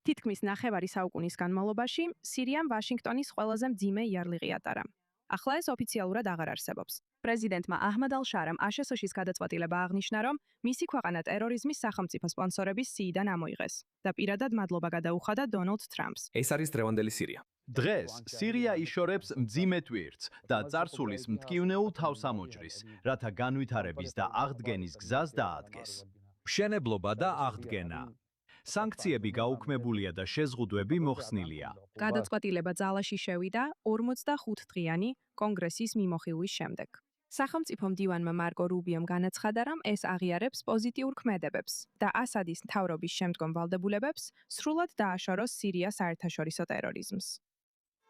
თითქმის ნახევარი საუკუნის განმავლობაში სირიამ ვაშინგტონის ყველაზე მძიმე იარლიღი ატარა. ახლა ეს ოფიციალურად აღარ არსებობს. პრეზიდენტმა აჰმად ალ-შარამ აშშ-ის გადაწყვეტილება აღნიშნა, რომ მისი ქვეყანა ტერორიზმის სახელმწიფო სპონსორების სიიდან ამოიღეს და პირადად მადლობა გადაუხადა დონალდ ტრამპს. ეს არის დღევანდელი სირია. დღეს სირია იშორებს მძიმე ტვირთს და წარსულის მტკივნეულ თავს ამოჭრის, რათა განვითარების და აღდგენის გზას დაადგეს. მშენებლობა და აღდგენა. სანქციები გაუქმებულია და შეზღუდვები მოხსნილია. გადაწყვეტილება ძალაში შევიდა 45 დღიანი კონგრესის მიმოხილვის შემდეგ. სახელმწიფო მდივანმა მარკო რუბიომ განაცხადა, რომ ეს აღიარებს პოზიტიურ ქმედებებს და ასადის მთავრობის შემდგომ ვალდებულებებს სრულად დააშოროს სირიას საერთაშორისო ტერორიზმს.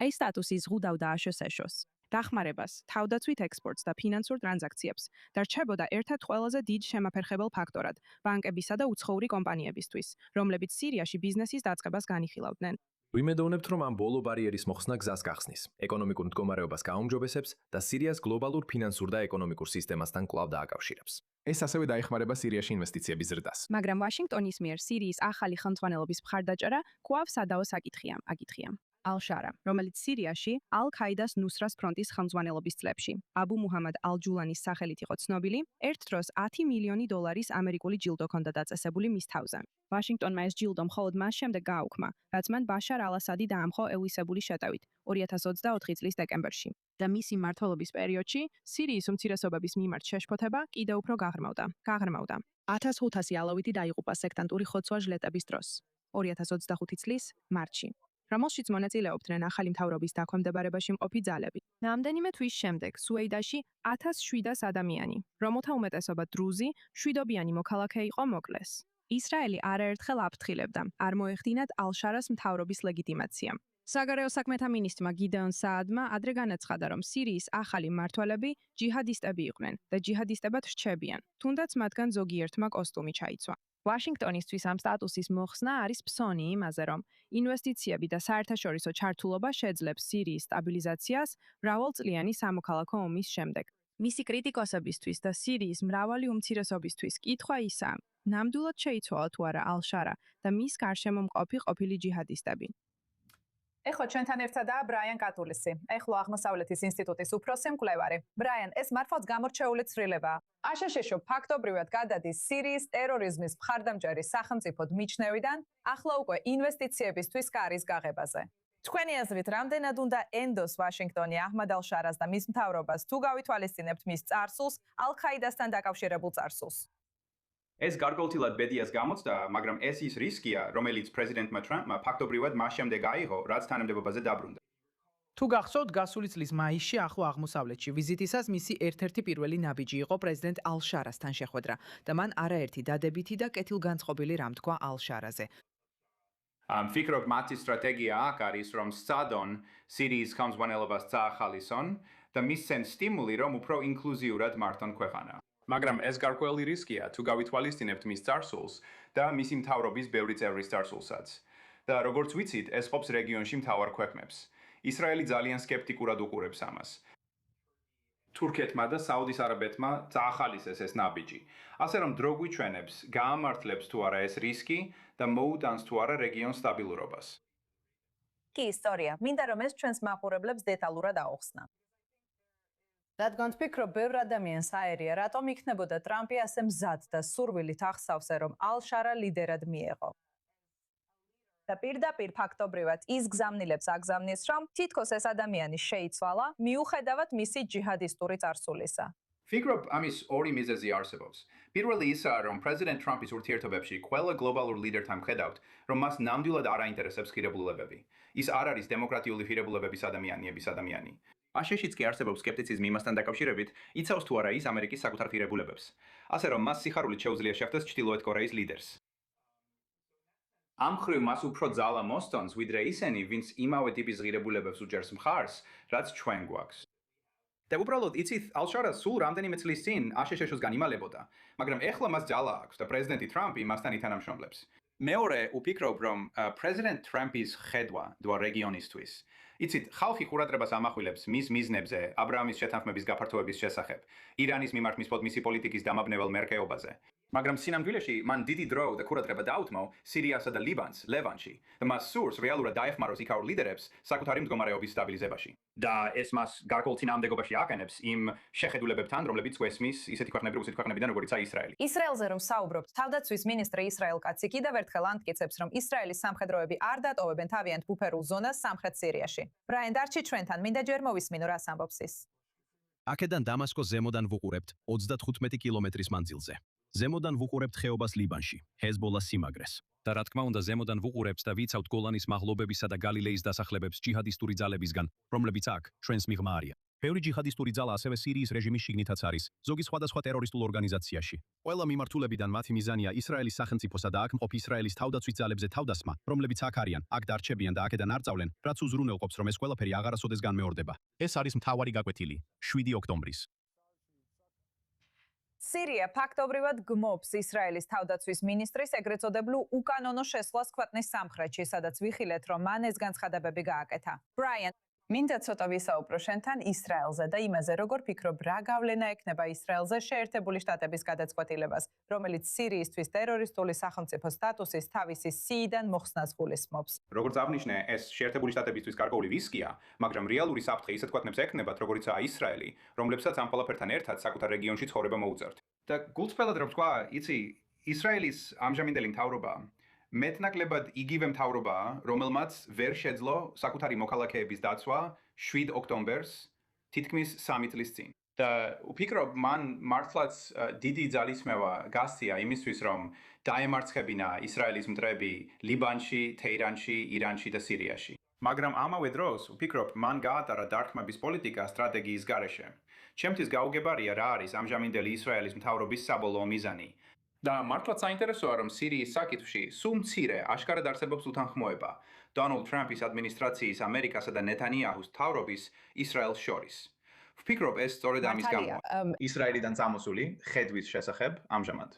ეს სტატუსი ზღუდავდა აშშ-ს, დახმარებას, თავდაცვით ექსპორტს და ფინანსურ ტრანზაქციებს და რჩებოდა ერთ-ერთ ყველაზე დიდ შემაფერხებელ ფაქტორად ბანკებისა და უცხოური კომპანიებისთვის, რომლებიც სირიაში ბიზნესის დაწყებას განიხილავდნენ. ვიმედოვნებთ, რომ ამ ბოლო ბარიერის მოხსნა გზას გახსნის, ეკონომიკურ მდგომარეობას გააუმჯობესებს და სირიას გლობალურ ფინანსურ და ეკონომიკურ სისტემასთან კვლავ დააკავშირებს. ეს ასევე დაეხმარება სირიაში ინვესტიციების ზრდას. მაგრამ ვაშინგტონის მიერ სირიის ახალი ხელმძღვანელობის მხარდაჭერა კვლავ სადაო საკითხია. ალ-შარა, რომელიც სირიაში ალ-ქაიდას ნუსრას ფრონტის ხელმძღვანელობის წლებში, აბუ მუჰამად ალ-ჯულანის სახელით იყო ცნობილი, ერთ დროს 10 მილიონი დოლარის ამერიკული ჯილდო ჰქონდა დაწესებული მის თავზე. ვაშინგტონმა ეს ჯილდო მხოლოდ მას შემდეგ გააუქმა, რაც მან ბაშარ ალ-ასადი დაამხო ელვისებული შეტევით 2024 წლის დეკემბერში. და მისი მმართველობის პერიოდში სირიის უმცირესობების მიმართ შეშფოთება კიდევ უფრო გაღრმავდა. 1500 ალავიტი დაიღუპა სექტანტური ხოცვა-ჟლეტების დროს 2025 წლის მარტში. რომელშიც მონაწილეობდნენ ახალი მთავრობის დაქვემდებარებაში მყოფი ძალები. რამდენიმე თვის შემდეგ სუეიდაში 1700 ადამიანი, რომელთა უმეტესობა დრუზი, შვიდობიანი მოქალაქე იყო მოკლეს. ისრაელი არაერთხელ აფრთხილებდა, არ მოეხდინათ ალ-შარას მთავრობის ლეგიტიმაცია. საგარეო საქმეთა მინისტრმა გიდეონ საადმა ადრე განაცხადა, რომ სირიის ახალი მმართველები ჯიჰადისტები იყვნენ და ჯიჰადისტებად რჩებიან, თუნდაც მათგან ზოგიერთმა კოსტუმი ჩაიცვა. ვაშინგტონისთვის ამ სტატუსის მოხსნა არის ფსონი იმაზე, რომ ინვესტიციები და საერთაშორისო ჩართულობა შეძლებს სირიის სტაბილიზაციას მრავალწლიანი სამოქალაქო ომის შემდეგ. მისი კრიტიკოსებისთვის და სირიის მრავალი უმცირესობისთვის კითხვა ისაა, ნამდვილად შეიცვალა თუ არა ალ-შარა და მის გარშემო მყოფი ყოფილი ჯიჰადისტები. ეხლა ჩვენთან ერთადაა ბრაიან კატულისი, ეხლა აღმოსავლეთის ინსტიტუტის უფროსი მკვლევარი. ბრაიან, ეს მართლაც გამორჩეული ცვლილებაა. აშშ ფაქტობრივად გადადის სირიის ტერორიზმის მხარდამჭერი სახელმწიფოდ მიჩნევიდან, ახლა უკვე ინვესტიციებისთვის კარის გაღებაზე. თქვენი აზრით, რამდენად უნდა ენდოს ვაშინგტონი აჰმად ალ-შარას და მის მთავრობას, თუ გავითვალისწინებთ მის წარსულს, ალ-ქაიდასთან დაკავშირებულ წარსულს? ეს გარკვეულწილად ბედიას გამოწდა, მაგრამ ეს ის რისკია, რომელიც პრეზიდენტმა ტრამპმა ფაქტობრივად მას შემდეგ აიღო, რაც თანამდებობაზე დაბრუნდა. თუ გახსოვთ, გასული წლის მაისში ახლო აღმოსავლეთში ვიზიტისას მისი ერთ-ერთი პირველი ნაბიჯი იყო პრეზიდენტ ალ-შარასთან შეხვედრა და მან არაერთი დადებითი და კეთილგანწყობილი რამ თქვა ალ-შარაზე. ვფიქრობ, მათი სტრატეგია აქ არის, რომ სცადონ სირიის ხელმძღვანელობას წაახალისონ და მისცენ სტიმული, რომ უფრო ინკლუზიურად მართონ ქვეყანა. მაგრამ ეს გარკვეული რისკია, თუ გავითვალისწინებთ მის წარსულს და მისი მთავრობის ბევრი წევრის წარსულსაც. და როგორც ვიცით, ეს ყოფს რეგიონში მთავარ ქვეყნებს. ისრაელი ძალიან სკეპტიკურად უყურებს ამას. თურქეთმა და საუდის არაბეთმა წაახალისეს ეს ნაბიჯი. ასე რომ დრო გვიჩვენებს, გაამართლებს თუ არა ეს რისკი და მოუტანს თუ არა რეგიონს სტაბილურობას. კი ისტორია, მინდა რომ ეს ჩვენს მაყურებლებს დეტალურად აუხსნა. რადგან ვფიქრობ, ბევრ ადამიანს აერია, რატომ იქნებოდა ტრამპი ასე მზად და სურვილით ახსავსე, რომ ალ-შარა ლიდერად მიეღო. და პირდაპირ ფაქტობრივად ის გზავნილებს აგზავნის, რომ თითქოს ეს ადამიანი შეიცვალა, მიუხედავად მისი ჯიჰადისტური წარსულისა. ვფიქრობ, ამის ორი მიზეზი არსებობს. პირველი ისაა, რომ პრეზიდენტ ტრამპის ურთიერთობებში ყველა გლობალურ ლიდერთან ვხედავთ, რომ მას ნამდვილად არ აინტერესებს ღირებულებები. ის არ არის დემოკრატიული ღირებულებების ადამიანი. აშშ-იც კი არსებობს სკეპტიციზმი იმასთან დაკავშირებით, იცავს თუ არა ის ამერიკის საკუთარ ღირებულებებს. ასე რომ მას სიხარულით შეუძლია შეხვდეს ჩრდილოეთ კორეის ლიდერს. ამ ხრივ მას უფრო ძალა მოსწონს, ვიდრე ისინი, ვინც იმავე ტიპის ღირებულებებს უჭერს მხარს, რაც ჩვენ გვაქვს. და უბრალოდ იცით, ალ-შარა სულ რამდენიმე წლის წინ აშშ-შუსგან იმალებოდა, მაგრამ ეხლა მას ძალა აქვს და პრეზიდენტი ტრამპი მასთან ითანამშრომლებს. მეორე, ვფიქრობ, რომ პრეზიდენტ ტრამპის ხედვა დვა რეგიონისთვის. იცით, ხალხი ყურადღებას ამახვილებს მის მიზნებზე, აბრაამის შეთანხმების გაფართოების შესახებ, ირანის მიმართ მისი პოლიტიკის დამაბნევალ მერყეობაზე. მაგრამ სინამდვილეში მან დიდი დრო და ყურადღება დაუთმო სირიასა და ლიბანს, ლევანში და მას სურს რეალურად დაეხმაროს იქაურ ლიდერებს საკუთარი მდგომარეობის სტაბილიზებაში. და ეს მას გარკვეულ წინააღმდეგობაში აყენებს იმ შეხედულებებთან, რომლებიც გვესმის ისეთი ქვეყნები, რუსეთი ქვეყნებიდან, როგორიცაა ისრაელი. ისრაელზე რომ საუბრობთ, თავდაცვის მინისტრი ისრაელ კაცი კიდევ ერთხელ ამტკიცებს, რომ ისრაელის სამხედროები არ დატოვებენ თავიანთ ბუფერულ ზონას სამხრეთ სირიაში. ბრაიან დარჩი ჩვენთან, მინდა ჯერ მოვისმინო, რას ამბობს ის. აქედან დამასკოს ზემოდან ვუყურებთ 35 კილომეტრის მანძილზე. ზემოდან ვუყურებთ ხეობას ლიბანში, ჰეზბოლას სიმაგრეს. და რა თქმა უნდა, ზემოდან ვუყურებთ და ვიცავთ გოლანის მაღლობებისა და გალილეის დასახლებებს ჯიჰადისტური ძალებისგან, რომლებიც აქ ჩვენს მიღმა არიან. ბევრი ჯიჰადისტური ძალა ასევე სირიის რეჟიმის შიგნითაც არის, ზოგი სხვადასხვა ტერორისტულ ორგანიზაციაში. ყველა მიმართულებიდან მათი მიზანია ისრაელის სახელმწიფოსა და აქ მყოფ ისრაელის თავდაცვის ძალებზე თავდასხმა, რომლებიც აქ არიან, აქ დარჩებიან და აქედან არ წავლენ, რაც უზრუნველყოფს, რომ ეს ყველაფერი აღარასოდეს განმეორდება. ეს არის მთავარი გაკვეთილი 7 ოქტომბრის. სირია ფაქტობრივად გმობს ისრაელის თავდაცვის მინისტრის ეგრეთ წოდებულ უკანონო შესვლას ქვეყნის სამხრეთში, სადაც ვიხილეთ, რომ მან ეს განცხადებები გააკეთა. ბრაიან, მინდა ცოტა ვისაუბრო შენთან ისრაელზე და იმაზე, როგორ ფიქრობ, რა გავლენა ექნება ისრაელზე შეერთებული შტატების გადაწყვეტილებას, რომელიც სირიისთვის ტერორისტული სახელმწიფო სტატუსის თავისი სიიდან მოხსნას გულისხმობს. როგორც აღნიშნე, ეს შეერთებული შტატებისთვის გარკვეული რისკია, მაგრამ რეალური საფრთხე ისეთ ქვეყნებს ექნებათ, როგორიცაა ისრაელი, რომლებსაც ამ ყველაფერთან ერთად საკუთარ რეგიონში ცხოვრება მოუწევთ. და გულწრფელად რო ვთქვა, იცი, ისრაელის ამჟამინდელი მთავრობა მეტნაკლებად იგივე მთავრობაა, რომელმაც ვერ შეძლო საკუთარი მოქალაქეების დაცვა 7 ოქტომბერს, თითქმის 3 წლის წინ. და ვფიქრობ, მან მართლაც დიდი ძალისხმევა გასწია იმისთვის, რომ დაემარცხებინა ისრაელის მტრები ლიბანში, თეირანში, ირანში და სირიაში. მაგრამ ამავე დროს, ვფიქრობ, მან გაატარა დარტყმების პოლიტიკა სტრატეგიის გარეშე. ჩემთვის გაუგებარია რა არის ამჟამინდელი ისრაელის მთავრობის საბოლოო მიზანი. და მართლაც საინტერესოა, რომ სირიის საკითხში სულ მცირე აშკარად არსებობს უთანხმოება დონალდ ტრამპის ადმინისტრაციის, ამერიკასა და ნეთანიაჰუს მთავრობის ისრაელს შორის. ვფიქრობ, ეს სწორედ ამის გამო. ისრაელიდან წამოსული ხედვის შესახებ ამჟამად.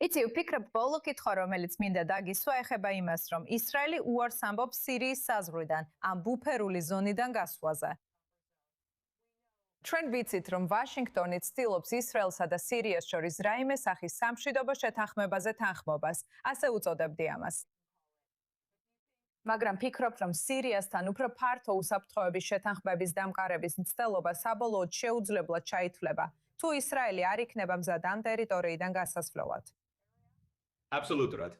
იცი, ვფიქრობ, ბოლო კითხვა, რომელიც მინდა დაგისვა, ეხება იმას, რომ ისრაელი უარს ამბობს სირიის საზღვრიდან, ამ ბუფერული ზონიდან გასვლაზე. ჩვენ ვიცით, რომ ვაშინგტონი ცდილობს ისრაელსა და სირიას შორის რაიმე სახის სამშვიდობო შეთანხმებაზე თანხმობას, ასე უწოდებდი ამას. მაგრამ ფიქრობ, რომ სირიასთან უფრო ფართო უსაფრთხოების შეთანხმების დამყარების მცდელობა საბოლოოდ შეუძლებლად ჩაითვლება, თუ ისრაელი არ იქნება მზად ამ ტერიტორიიდან გასასვლელად. აბსოლუტურად.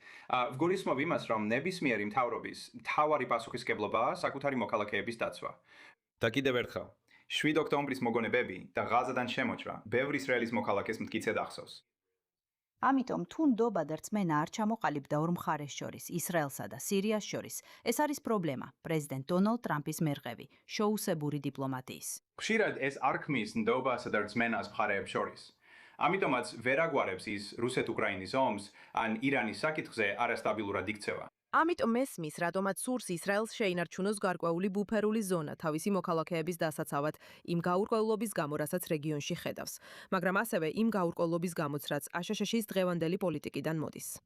ვგულისხმობ იმას, რომ ნებისმიერი მთავრობის მთავარი პასუხისმგებლობაა საკუთარი მოქალაქეების დაცვა. და კიდევ ერთხელ 7 ოქტომბრის მოგონებები და ღაზადან შემოჭრა ბევრი ისრაელის მოქალაქეს მტკიცედ ახსოვს. ამიტომ თუ ნდობა და რწმენა არ ჩამოყალიბდა ორ მხარეს შორის, ისრაელსა და სირიას შორის, ეს არის პრობლემა, პრეზიდენტ დონალდ ტრამპის მერყევი, შოუსებური დიპლომატიის. ხშირად ეს არ ქმნის ნდობასა და რწმენას მხარეებს შორის. ამიტომაც ვერ აგვარებს ის რუსეთ-უკრაინის ომს ან ირანის საკითხზე არასტაბილურად იქცევა. ამიტომ მესმის, რატომაც სურს ისრაელს შეინარჩუნოს გარკვეული ბუფერული ზონა თავისი მოქალაქეების დასაცავად იმ გაურკვევლობის გამო, რასაც რეგიონში ხედავს, მაგრამ ასევე იმ გაურკვევლობის გამოც, რაც აშშ-ის დღევანდელი პოლიტიკიდან მოდის.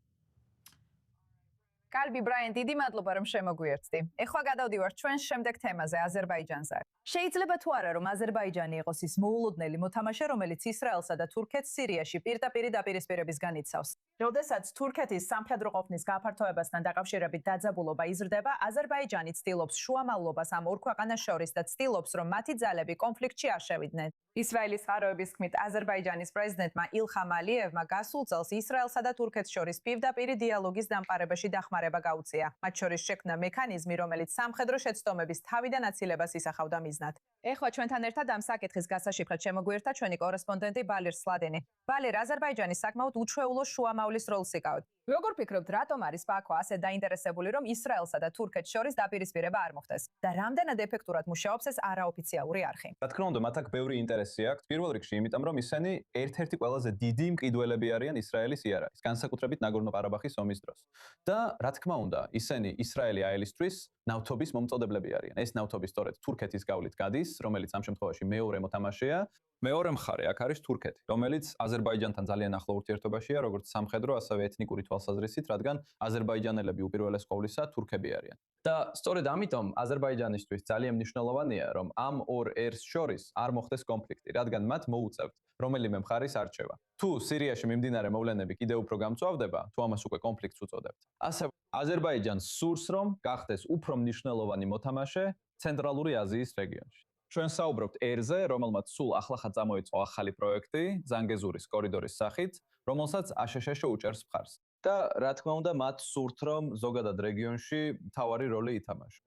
კარგი, ბრაიან, დიდი მადლობა, რომ შემოგვიერთდი. ეხლა გადავდივართ ჩვენს შემდეგ თემაზე, აზერბაიჯანზე. შეიძლება თუ არა, რომ აზერბაიჯანი იყოს ის მოულოდნელი მოთამაშე, რომელიც ისრაელსა და თურქეთს სირიაში პირდაპირ დაპირისპირებისგან იცავს. როდესაც თურქეთის სამხედრო ყოფნის გაფართოებასთან დაკავშირებით დაძაბულობა იზრდება, აზერბაიჯანი ცდილობს შუამავლობას ამ ორ ქვეყანას შორის და ცდილობს, რომ მათი ძალები კონფლიქტში არ შევიდნენ. ისრაელის წყაროების თქმით, აზერბაიჯანის პრეზიდენტმა ილხამ ალიევმა გასულ წელს ისრაელსა და თურქეთს შორის პირდაპირ დიალოგის დამყარებაში დახმარება გაუწია. მათ შორის შექმნა მექანიზმი, რომელიც სამხედრო შეცდომების თავიდან აცილებას ისახავდა მიზნად. ეხლა ჩვენთან ერთად ამ საკითხის გასაშიფრად შემოგვიერთდა ჩვენი კორესპონდენტი ბალერ სლადენი. ბალერ, აზერბაიჯანი საკმაოდ უჩვეულო შუამავლის როლს იკავებს. როგორ ფიქრობთ, რატომ არის ბაქო ასე დაინტერესებული, რომ ისრაელსა და თურქეთს შორის დაპირისპირება არ მოხდეს და რამდენად ეფექტურად მუშაობს ეს არაოფიციალური არხი? რა თქმა უნდა, მათ აქ ბევრი ინტერესი აქვს. პირველ რიგში, იმიტომ რომ ისინი ერთ-ერთი ყველაზე დიდი მყიდველები არიან ისრაელის იარაღის, განსაკუთრებით ნაგორნო-ყარაბახის ომის დროს. და რა თქმა უნდა, ისინი ისრაელი აელისთვის ნავთობის მომწოდებლები არიან. ეს ნავთობი სწორედ თურქეთის გავლით გადის, რომელიც ამ შემთხვევაში მეორე მოთამაშეა. მეორე მხარე აქ არის თურქეთი, რომელიც აზერბაიჯანთან ძალიან ახლო ურთიერთობაშია, როგორც სამხედრო, ასევე ეთნიკური თვალსაზრისით, რადგან აზერბაიჯანელები უპირველეს ყოვლისა თურქები არიან. და სწორედ ამიტომ აზერბაიჯანისთვის ძალიან მნიშვნელოვანია, რომ ამ ორ ერს შორის არ მოხდეს კონფლიქტი, რადგან მათ მოუწევთ რომელიმე მხარის არჩევა. თუ სირიაში მიმდინარე მოვლენები კიდევ უფრო გამწვავდება, თუ ამას უკვე კონფლიქტს უწოდებთ. ასევე აზერბაიჯანს სურს, რომ გახდეს უფრო მნიშვნელოვანი მოთამაშე ცენტრალური აზიის რეგიონში. ჩვენ საუბრობთ ერზე, რომელმაც სულ ახლახან წამოიწყო ახალი პროექტი ზანგეზურის კორიდორის სახით, რომელსაც აშშ უჭერს მხარს. და რა თქმა უნდა, მათ სურთ, რომ ზოგადად რეგიონში მთავარი როლი ითამაშონ.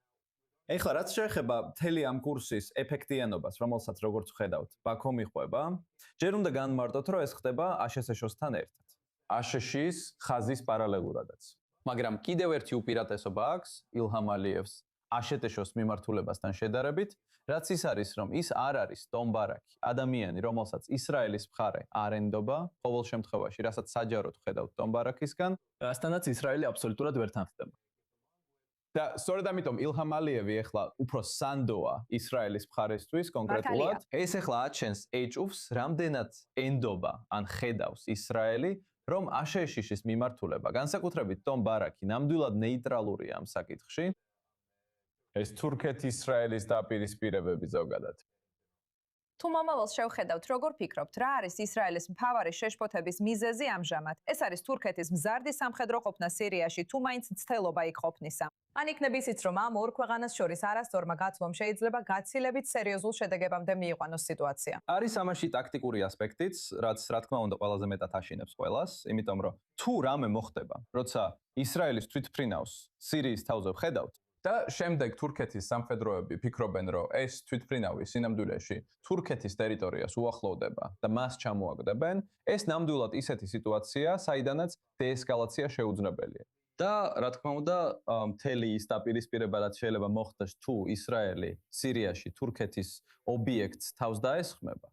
ეხლა რაც შეეხება მთელი ამ კურსის ეფექტიანობას, რომელსაც როგორც ხედავთ, ბაქო მიყვება, ჯერ უნდა განმარტოთ, რომ ეს ხდება აშშ-თან ერთად. აშშ-ის ხაზის პარალელურადაც. მაგრამ კიდევ ერთი უპირატესობა აქვს ილჰამ ალიევს აშშ-ს მიმართულებასთან შედარებით, რაც ის არის, რომ ის არ არის დონბარაკი, ადამიანი, რომელსაც ისრაელის მხარე არ ენდობა, ყოველ შემთხვევაში, რასაც საჯაროდ ხედავთ დონბარაკისგან, რასთანაც ისრაელი აბსოლუტურად ვერ თანხდება. და სწორედ ამიტომ ილჰამ ალიევი ეხლა უფრო სანდოა ისრაელის მხარესთვის კონკრეტულად. ეს ეხლა აჩენს ეჭვს, რამდენად ენდობა ან ხედავს ისრაელი, რომ აშშ-ის მიმართულება, განსაკუთრებით დონბარაკი, ნამდვილად ნეიტრალურია ამ საკითხში. ეს თურქეთ-ისრაელის დაპირისპირებები ზოგადად. თუ მომავალს შევხედავთ, როგორ ფიქრობთ, რა არის ისრაელის მთავარი შეშფოთების მიზეზი ამჟამად? ეს არის თურქეთის მზარდი სამხედრო ყოფნა სირიაში, თუ მაინც მცდელობა იქ ყოფნისა. ან იქნება ისიც, რომ ამ ორ ქვეყანას შორის არასწორმა გათვლამ შეიძლება გაცილებით სერიოზულ შედეგებამდე მიიყვანოს სიტუაცია. არის ამაში ტაქტიკური ასპექტიც, რაც რა თქმა უნდა ყველაზე მეტად აშინებს ყველას, იმიტომ რომ თუ რამე მოხდება, როცა ისრაელის თვითმფრინავს სირიის თავზე ვხედავთ, და შემდეგ თურქეთის სამხედროები ფიქრობენ, რომ ეს თვითმფრინავი სინამდვილეში თურქეთის ტერიტორიას უახლოვდება და მას ჩამოაგდებენ, ეს ნამდვილად ისეთი სიტუაცია, საიდანაც დეესკალაცია შეუძლებელია. და რა თქმა უნდა, მთელი ის დაპირისპირება, რაც შეიძლება მოხდეს, თუ ისრაელი სირიაში თურქეთის ობიექტს თავს დაესხმება,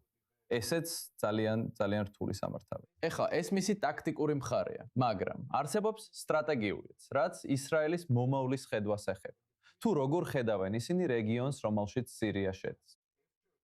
ესეც ძალიან რთული სამართავია. ეხლა ეს მისი ტაქტიკური მხარეა, მაგრამ არსებობს სტრატეგიურიც, რაც ისრაელის მომავლის ხედვას ეხება. თუ როგორ ხედავენ ისინი რეგიონს, რომელშიც სირია შედის.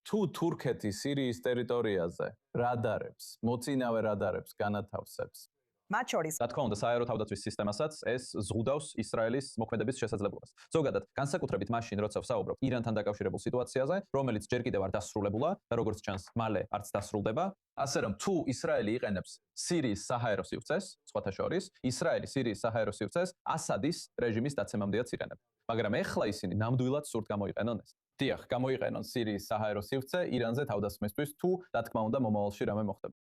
თუ თურქეთი სირიის ტერიტორიაზე რადარებს, მოწინავე რადარებს განათავსებს, მათ შორის, რა თქმა უნდა, საერო თავდაცვის სისტემასაც ეს ზღუდავს ისრაელის მოქმედების შესაძლებლობას. ზოგადად, განსაკუთრებით მაშინ, როცა ვსაუბრობ ირანთან დაკავშირებულ სიტუაციაზე, რომელიც ჯერ კიდევ არ დასრულებულა და როგორც ჩანს, მალე არც დასრულდება, ასე რომ თუ ისრაელი იყენებს სირიის საჰაერო სივრცეს, სხვათა შორის, ისრაელი სირიის საჰაერო სივრცეს ასადის რეჟიმის დაცემამდეაც იყენებს. მაგრამ ეხლა ისინი ნამდვილად სურთ გამოიყენონ ეს. დიახ, გამოიყენონ სირიის საჰაერო სივრცე ირანზე თავდასხმისთვის, თუ რა თქმა უნდა, მომავალში რამე მოხდება.